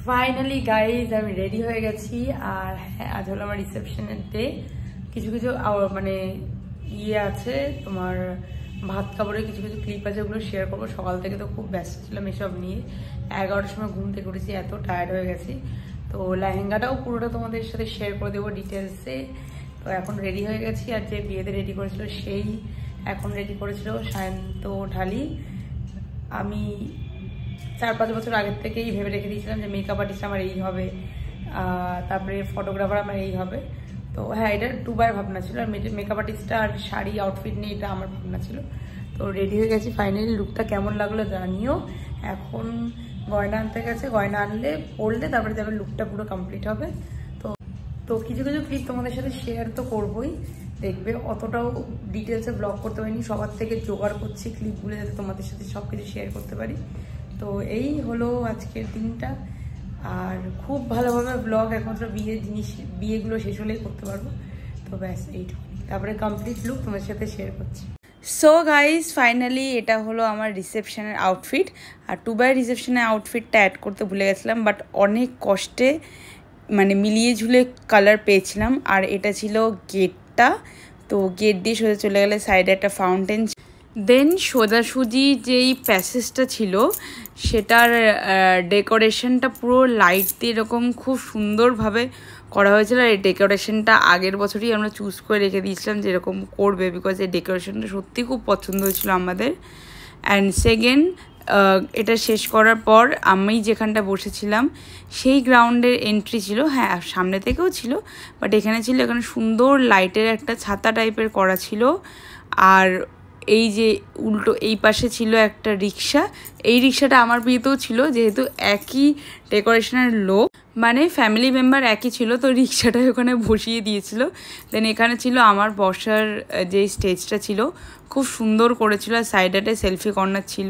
Finally guys আমি ready হয়ে গেছি। আর হ্যাঁ, আজ হলো আমার রিসেপশনের ডে। কিছু কিছু মানে ইয়ে আছে, তোমার ভাত কাপড়ের কিছু কিছু ক্লিপ আছে, ওগুলো শেয়ার করবো। সকাল থেকে তো খুব ব্যস্ত ছিলাম এসব নিয়ে। 11টার সময় ঘুম থেকে উঠেছি, এত টায়ার্ড হয়ে গেছি। তো লেহেঙ্গাটাও পুরোটা তোমাদের সাথে শেয়ার করে দেবো ডিটেলসে। তো এখন রেডি হয়ে গেছি। আর যে বিয়েতে রেডি করেছিল সেই এখন রেডি করেছিল সায়ন্ত ঢালি। আমি 4-5 বছর আগের থেকেই ভেবে রেখে দিয়েছিলাম যে মেকআপ আর্টিস্ট আমার এই হবে, তারপরে ফটোগ্রাফার আমার এই হবে। তো হ্যাঁ, এটা দুবার ভাবনা ছিল। আর মেকআপ আর্টিস্ট আর শাড়ি আউটফিট নিয়ে এটা আমার ভাবনা ছিল। তো রেডি হয়ে গেছি। ফাইনালি লুকটা কেমন লাগলো জানিও। এখন গয়না আনতে গেছে, গয়না আনলে পরলে তারপরে যাবে লুকটা পুরো কমপ্লিট হবে। তো কিছু কিছু ক্লিপ তোমাদের সাথে শেয়ার তো করবোই, দেখবে। অতটাও ডিটেলসে ব্লগ করতে পারিনি, সবার থেকে জোগাড় করছি ক্লিপগুলো যাতে তোমাদের সাথে সব কিছু শেয়ার করতে পারি। তো এই হলো আজকের দিনটা। আর খুব ভালোভাবে ব্লগ একমাত্র বিয়েগুলো শেষ হলেই করতে পারবো। তো ব্যাস এইটুকু, তারপরে কমপ্লিট লুক তোমাদের সাথে শেয়ার করছি। সো গাইজ ফাইনালি এটা হলো আমার রিসেপশনের আউটফিট। আর টুবাইয়ের রিসেপশনের আউটফিটটা অ্যাড করতে ভুলে গেছিলাম, বাট অনেক কষ্টে মানে মিলিয়ে ঝুলে কালার পেয়েছিলাম। আর এটা ছিল গেটটা। তো গেট দিয়ে সোজা চলে গেলে সাইডে একটা ফাউন্টেন, দেন সোজাসুজি যেই প্যাসেজটা ছিল সেটার ডেকোরেশনটা পুরো লাইট দিয়ে এরকম খুব সুন্দরভাবে করা হয়েছিল। আর এই ডেকোরেশনটা আগের বছরই আমরা চুজ করে রেখে দিয়েছিলাম যেরকম করবে, বিকজ এই ডেকোরেশনটা সত্যি খুব পছন্দ হয়েছিল আমাদের। অ্যান্ড সেকেন্ড, এটা শেষ করার পর আমি যেখানটা বসেছিলাম সেই গ্রাউন্ডের এন্ট্রি ছিল, হ্যাঁ সামনে থেকেও ছিল, বাট এখানে ছিল, এখানে সুন্দর লাইটের একটা ছাতা টাইপের করা ছিল। আর এই যে উল্টো এই পাশে ছিল একটা রিক্সা। এই রিক্সাটা আমার বিয়েতেও ছিল, যেহেতু একই ডেকোরেশনের লোক, মানে ফ্যামিলি মেম্বার একই ছিল, তো রিক্সাটাই ওখানে বসিয়ে দিয়েছিল। দেন এখানে ছিল আমার বসার যে স্টেজটা ছিল, খুব সুন্দর করেছিল। আর সাইডে সেলফি কর্নার ছিল।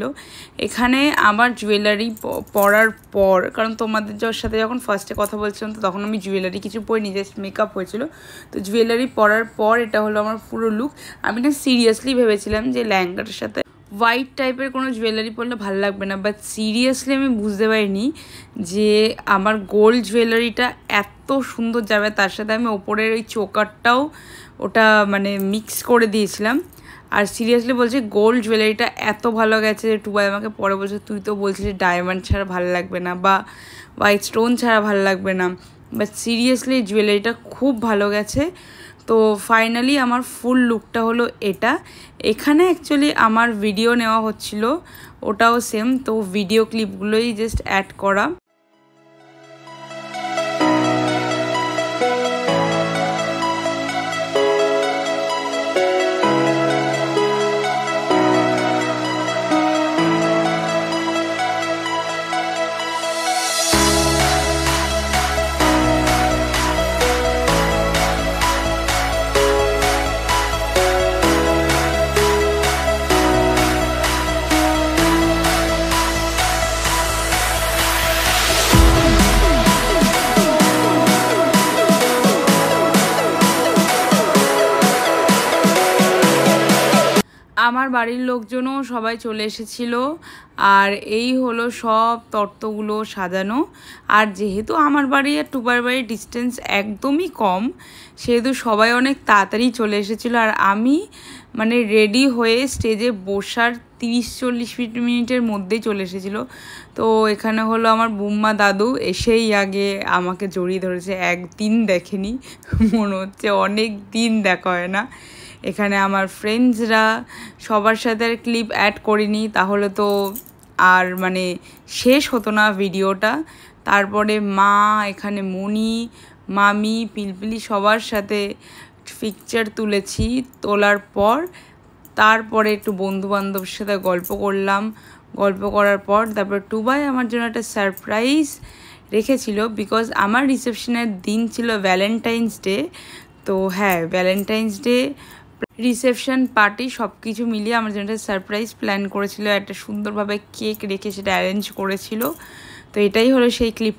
এখানে আমার জুয়েলারি পরার পর, কারণ তোমাদের সাথে যখন ফার্স্টে কথা বলছিলাম তো তখন আমি জুয়েলারি কিছু পরিনি, জাস্ট মেকআপ হয়েছিল। তো জুয়েলারি পরার পর এটা হলো আমার পুরো লুক। আমি না সিরিয়াসলি ভেবেছিলাম যে লেহেঙ্গাটার সাথে হোয়াইট টাইপের কোনো জুয়েলারি পরলে ভালো লাগবে না, বাট সিরিয়াসলি আমি বুঝতে পারিনি যে আমার গোল্ড জুয়েলারিটা এত সুন্দর যাবে। তার সাথে আমি ওপরের ওই চোকারটাও ওটা মানে মিক্স করে দিয়েছিলাম। আর সিরিয়াসলি বলছি গোল্ড জুয়েলারিটা এত ভালো গেছে যে টুবাই আমাকে পরে বলছে, তুই তো বলছিস ডায়মন্ড ছাড়া ভালো লাগবে না বা হোয়াইট স্টোন ছাড়া ভালো লাগবে না, বাট সিরিয়াসলি জুয়েলারিটা খুব ভালো গেছে। তো ফাইনালি আমার ফুল লুকটা হলো এটা। এখানে অ্যাকচুয়ালি আমার ভিডিও নেওয়া হচ্ছিল, ওটাও সেম। তো ভিডিও ক্লিপগুলোই জাস্ট অ্যাড করা। আমার বাড়ির লোকজনও সবাই চলে এসেছিল। আর এই হলো সব তত্ত্বগুলো সাজানো। আর যেহেতু আমার বাড়ি আর টুবার বাড়ির ডিস্টেন্স একদমই কম, সেহেতু সবাই অনেক তাড়াতাড়ি চলে এসেছিলো। আর আমি মানে রেডি হয়ে স্টেজে বসার 30-40 মিনিটের মধ্যেই চলে এসেছিলো। তো এখানে হলো আমার বুম্মা দাদু এসেই আগে আমাকে জড়িয়ে ধরেছে। একদিন দেখেনি, মনে হচ্ছে অনেক দিন দেখা হয় না। এখানে আমার ফ্রেন্ডসরা সবার সাথে আর ক্লিপ অ্যাড করিনি, তাহলে তো আর মানে শেষ হতো না ভিডিওটা। তারপরে মা, এখানে মনি, মামি, পিলপিলি সবার সাথে পিকচার তুলেছি। তোলার পর তারপরে একটু বন্ধুবান্ধবের সাথে গল্প করলাম। গল্প করার পর তারপর টুবাই আমার জন্য একটা সারপ্রাইজ রেখেছিল, বিকজ আমার রিসেপশনের দিন ছিল ভ্যালেন্টাইন্স ডে। তো হ্যাঁ, ভ্যালেন্টাইন্স ডে রিসেপশন পার্টি সব কিছু মিলিয়ে আমার জন্য একটা সারপ্রাইজ প্ল্যান করেছিল। একটা সুন্দরভাবে কেক রেখে সেটা অ্যারেঞ্জ করেছিল। তো এটাই হলো সেই ক্লিপ।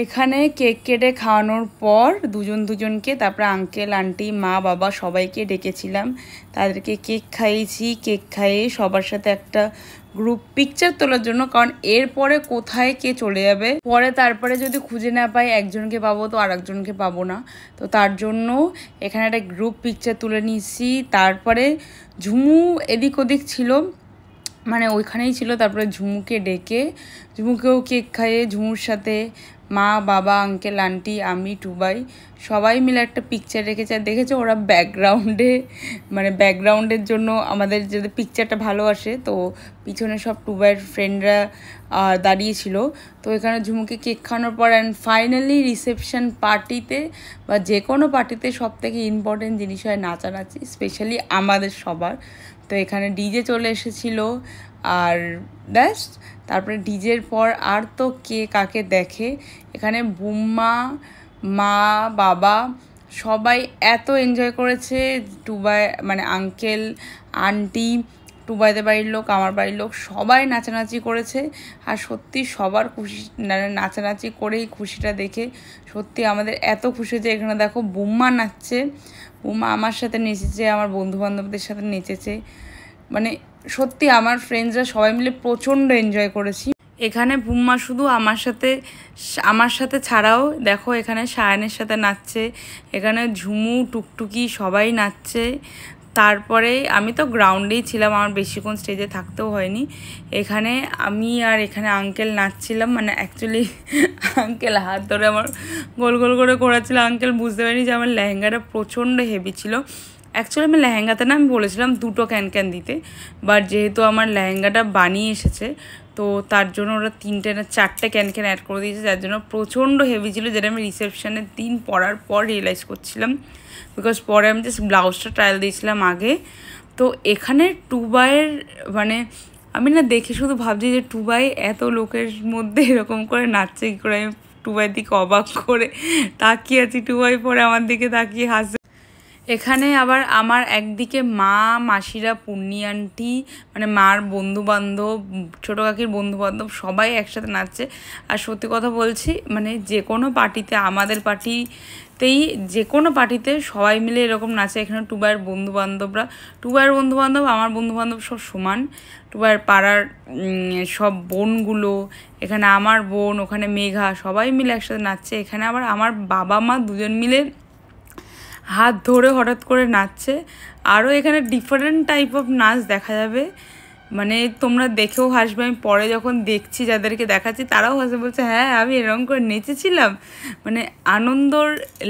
এখানে কেক কেটে খাওয়ানোর পর দুজনকে, তারপরে আঙ্কেল আন্টি মা বাবা সবাইকে ডেকেছিলাম, তাদেরকে কেক খাইয়েছি। কেক খাইয়ে সবার সাথে একটা গ্রুপ পিকচার তোলার জন্য, কারণ এরপরে কোথায় কে চলে যাবে, পরে তারপরে যদি খুঁজে না পাই একজনকে পাবো তো আর একজনকে পাবো না, তো তার জন্য এখানে একটা গ্রুপ পিকচার তুলে নিয়েছি। তারপরে ঝুমু এদিক ওদিক ছিল, মানে ওইখানেই ছিল। তারপরে ঝুমুকে ডেকে ঝুমুকেও কেক খাইয়ে ঝুমুর সাথে মা বাবা আঙ্কেল আন্টি আমি টুবাই সবাই মিলে একটা পিকচার রেখেছে। আর দেখেছো ওরা ব্যাকগ্রাউন্ডে, মানে ব্যাকগ্রাউন্ডের জন্য আমাদের যদি পিকচারটা ভালো আসে, তো পিছনে সব টুবাইয়ের ফ্রেন্ডরা দাঁড়িয়েছিল। তো এখানে ঝুমুকে কেক খাওয়ানোর পর অ্যান্ড ফাইনালি রিসেপশন পার্টিতে বা যে কোনো পার্টিতে সবথেকে ইম্পর্টেন্ট জিনিস হয় নাচানাচি, স্পেশালি আমাদের সবার। তো এখানে ডিজে চলে এসেছিলো আর ব্যাস। তারপরে ডিজের পর আর তো কে কাকে দেখে, এখানে বুম্মা মা বাবা সবাই এত এনজয় করেছে। টুবাই মানে আঙ্কেল আন্টি টুবাইদের বাড়ির লোক আমার বাড়ির লোক সবাই নাচানাচি করেছে। আর সত্যি সবার খুশি, নাচানাচি করেই খুশিটা দেখে সত্যি আমাদের এত খুশি যে এখানে দেখো বুম্মা নাচছে, বুম্মা আমার সাথে নেচেছে, আমার বন্ধুবান্ধবদের সাথে নেচেছে, মানে সত্যি আমার ফ্রেন্ডসরা সবাই মিলে প্রচণ্ড এনজয় করেছি। এখানে বুম্মা শুধু আমার সাথে ছাড়াও দেখো এখানে সায়ানের সাথে নাচছে, এখানে ঝুমু টুকটুকি সবাই নাচছে। তারপরে আমি তো গ্রাউন্ডেই ছিলাম, আমার বেশিক্ষণ স্টেজে থাকতেও হয়নি। এখানে আমি আর এখানে আঙ্কেল নাচছিলাম, মানে অ্যাকচুয়ালি আঙ্কেল হাত ধরে আমার গোল গোল করে করাচ্ছিল। আঙ্কেল বুঝতে পারিনি যে আমার লেহেঙ্গাটা প্রচণ্ড হেভি ছিল। অ্যাকচুয়ালি আমি লেহেঙ্গাতে না, আমি বলেছিলাম 2টো ক্যান দিতে, বাট যেহেতু আমার লেহেঙ্গাটা বানিয়ে এসেছে তো তার জন্য ওরা 3টে না 4টে ক্যান অ্যাড করে দিয়েছে, যার জন্য প্রচণ্ড হেভি ছিল, যেটা আমি রিসেপশনের দিন পরার পর রিয়েলাইজ করছিলাম, বিকজ পরে আমি জাস্ট ব্লাউজটা ট্রায়াল দিয়েছিলাম আগে। তো এখানে টুবাইয়ের মানে আমি না দেখে শুধু ভাবছি যে টুবাই এত লোকের মধ্যে এরকম করে নাচছে কী করে। আমি টুবাইয়ের দিকে অবাক করে তাকিয়ে আছি, টুবাই পরে আমার দিকে তাকিয়ে হাসছে। এখানে আবার আমার একদিকে মা মাসিরা পূর্ণি আন্টি মানে মার বন্ধুবান্ধব ছোটো কাকির বন্ধুবান্ধব সবাই একসাথে নাচছে। আর সত্যি কথা বলছি, মানে যে কোনো পার্টিতে, আমাদের পার্টিতেই যে কোনো পার্টিতে সবাই মিলে এরকম নাচে। এখানে টুবাইয়ের বন্ধুবান্ধব আমার বন্ধুবান্ধব সব সমান, টুবাইয়ের পাড়ার সব বোনগুলো, এখানে আমার বোন, ওখানে মেঘা, সবাই মিলে একসাথে নাচছে। এখানে আবার আমার বাবা মা দুজন মিলে হাত ধরে হঠাৎ করে নাচছে। আরও এখানে ডিফারেন্ট টাইপ অফ নাচ দেখা যাবে, মানে তোমরা দেখেও হাসবে। আমি পরে যখন দেখছি যাদেরকে দেখাচ্ছি তারাও হাসে, বলছে হ্যাঁ আমি এরকম করে নেচেছিলাম, মানে আনন্দর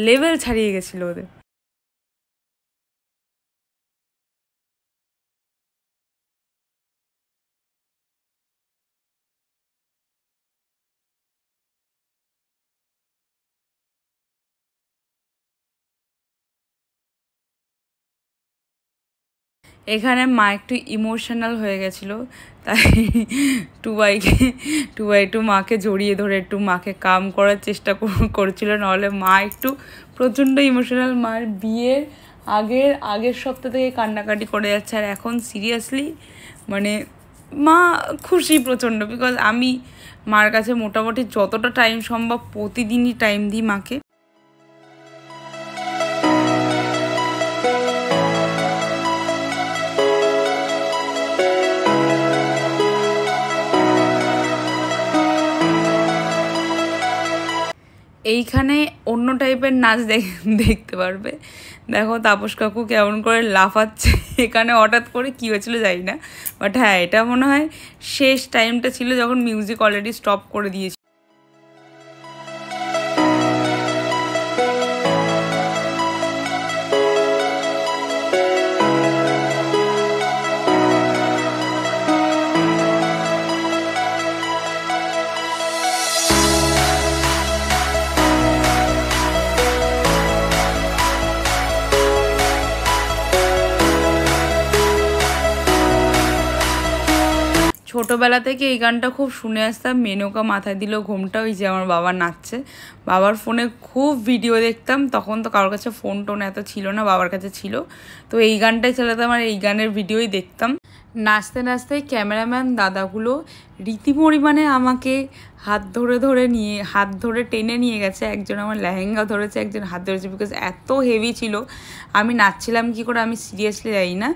লেভেল ছাড়িয়ে গেছিলো ওদের। এখানে মা একটু ইমোশনাল হয়ে গেছিলো, তাই টুবাই একটু মাকে জড়িয়ে ধরে একটু মাকে কাম করার চেষ্টা করছিল, নাহলে মা একটু প্রচণ্ড ইমোশনাল। মার বিয়ের আগের সপ্তাহ থেকে কান্নাকাটি করে যাচ্ছে, আর এখন সিরিয়াসলি মানে মা খুশি প্রচণ্ড, বিকজ আমি মার কাছে মোটামুটি যতটা টাইম সম্ভব প্রতিদিনই টাইম দিই মাকে। এইখানে অন্য টাইপের নাচ দেখতে পারবে, দেখো তাপস কাকু কেমন করে লাফাচ্ছে। এখানে হঠাৎ করে কী হয়েছিল জানি না, বাট হ্যাঁ এটা মনে হয় শেষ টাইমটা ছিল যখন মিউজিক অলরেডি স্টপ করে দিয়েছিল। ছোটোবেলা থেকে এই গানটা খুব শুনে আসতাম, মেনকা মাথায় দিল ঘোমটা, ওই যে আমার বাবা নাচছে। বাবার ফোনে খুব ভিডিও দেখতাম, তখন তো কারোর কাছে ফোন টোন এত ছিল না, বাবার কাছে ছিল, তো এই গানটাই চালাতাম আর এই গানের ভিডিওই দেখতাম। নাচতে নাচতে ক্যামেরাম্যান দাদাগুলো রীতি পরিমাণে আমাকে হাত ধরে টেনে নিয়ে গেছে। একজন আমার লেহেঙ্গা ধরেছে, একজন হাত ধরেছে, বিকজ এত হেভি ছিল। আমি নাচছিলাম কি করে আমি সিরিয়াসলি জানি না।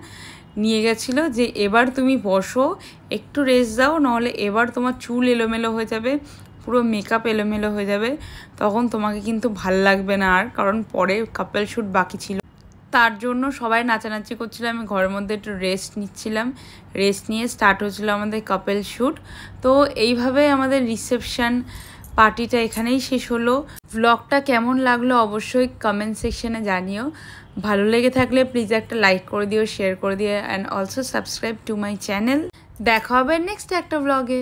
নিয়ে গেছিলো যে এবার তুমি বসো, একটু রেস্ট দাও, নাহলে এবার তোমার চুল এলোমেলো হয়ে যাবে, পুরো মেকআপ এলোমেলো হয়ে যাবে, তখন তোমাকে কিন্তু ভাল লাগবে না আর, কারণ পরে কাপল শ্যুট বাকি ছিল। তার জন্য সবাই নাচানাচি করছিল, আমি ঘরের মধ্যে একটু রেস্ট নিচ্ছিলাম। রেস্ট নিয়ে স্টার্ট হচ্ছিলো আমাদের কাপল শ্যুট। তো এইভাবে আমাদের রিসেপশন পার্টিটা এখানেই শেষ হলো। ভ্লগটা কেমন লাগলো অবশ্যই কমেন্ট সেকশনে জানিও। ভালো লেগে থাকলে প্লিজ একটা লাইক করে দিও, শেয়ার করে দিও, and also subscribe to my channel. দেখা হবে নেক্সট একটা ভ্লগে।